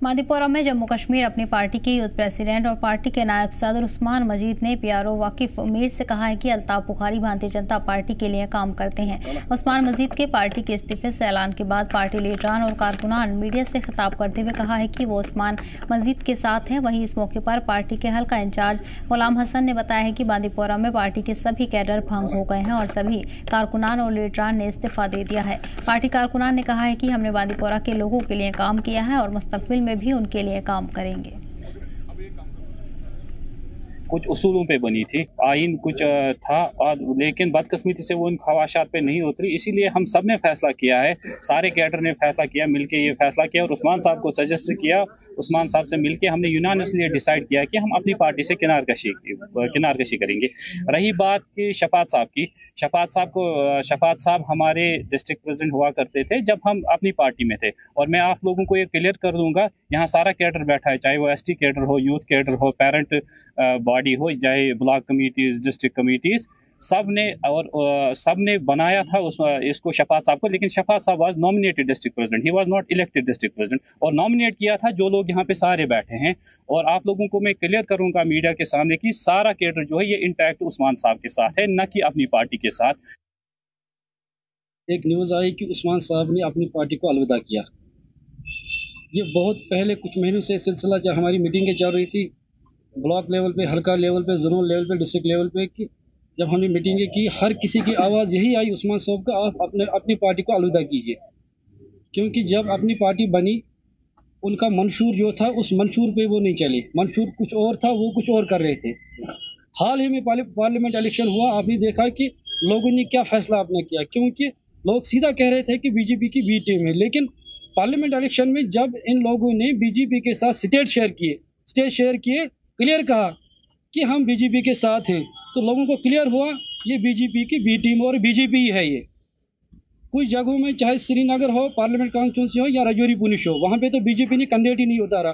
मादीपुरा में जम्मू कश्मीर अपनी पार्टी के यूथ प्रेसिडेंट और पार्टी के नायब सदर उस्मान मजीद ने पीआरओ वाकिफ मीर से कहा है कि अल्ताफ बुखारी भारतीय जनता पार्टी के लिए काम करते हैं। उस्मान मजीद के पार्टी के इस्तीफे से ऐलान के बाद पार्टी लीडरान और कारकुनान मीडिया से खिताब करते हुए कहा है कि वो उस्मान मजीद के साथ हैं। वहीं इस मौके पर पार्टी के हल्का इंचार्ज गुलाम हसन ने बताया है कि बांदीपुरा में पार्टी के सभी कैडर भंग हो गए हैं और सभी कारकुनान और लीडरान ने इस्तीफा दे दिया है। पार्टी कारकुनान ने कहा है कि हमने बांदीपुरा के लोगों के लिए काम किया है और मुस्तकबिल में भी उनके लिए काम करेंगे। कुछ उसूलों पे बनी थी, आइन कुछ था, और लेकिन बदकिस्मती से वो इन ख्वाहिशात पे नहीं उतरी। इसीलिए हम सब ने फैसला किया है, सारे कैडर ने फैसला किया, मिलके ये फैसला किया और उस्मान साहब को सजेस्ट किया। उस्मान साहब से मिलके हमने यूनानिमसली डिसाइड किया कि हम अपनी पार्टी से किनारकशी करेंगे। रही बात की शफात साहब की, शफात साहब हमारे डिस्ट्रिक्ट प्रेसिडेंट हुआ करते थे जब हम अपनी पार्टी में थे। और मैं आप लोगों को ये क्लियर कर दूंगा, यहाँ सारा कैडर बैठा है, चाहे वो एसटी कैडर हो, यूथ कैडर हो, पेरेंट बॉडी हो, चाहे ब्लॉक कमेटीज, डिस्ट्रिक्ट कमेटीज, सब ने बनाया था इसको शफात साहब को। लेकिन शफात साहब was nominated district president, he was not elected district president. और नॉमिनेट किया था जो लोग यहाँ पे सारे बैठे हैं। और आप लोगों को मैं क्लियर करूंगा मीडिया के सामने कि सारा कैडर जो है ये इंटैक्ट उस्मान साहब के साथ है, न कि अपनी पार्टी के साथ। एक न्यूज़ आई कि उस्मान साहब ने अपनी पार्टी को अलविदा किया। ये बहुत पहले कुछ महीनों से सिलसिला जब हमारी मीटिंगें चल रही थी ब्लॉक लेवल पे, हल्का लेवल पे, जोनल लेवल पे, डिस्ट्रिक्ट लेवल पे, कि जब हमने मीटिंगें की हर किसी की आवाज़ यही आई उस्मान साहब का, आप अपनी पार्टी को अलविदा कीजिए। क्योंकि जब अपनी पार्टी बनी उनका मंशूर जो था उस मंशूर पे वो नहीं चले, मंशूर कुछ और था, वो कुछ और कर रहे थे। हाल ही में पार्लियामेंट इलेक्शन हुआ, आपने देखा कि लोगों ने क्या फैसला आपने किया, क्योंकि लोग सीधा कह रहे थे कि बीजेपी की बी टीम है। लेकिन पार्लियामेंट इलेक्शन में जब इन लोगों ने बीजेपी के साथ स्टेज शेयर किए, क्लियर कहा कि हम बीजेपी के साथ हैं, तो लोगों को क्लियर हुआ ये बीजेपी की बी टीम और बीजेपी ही है। ये कुछ जगहों में चाहे श्रीनगर हो, पार्लियामेंट कॉन्स्टिट्यूंसी हो या राजौरी पुलिस हो, वहां पे तो बीजेपी ने कैंडिडेट ही नहीं उतारा।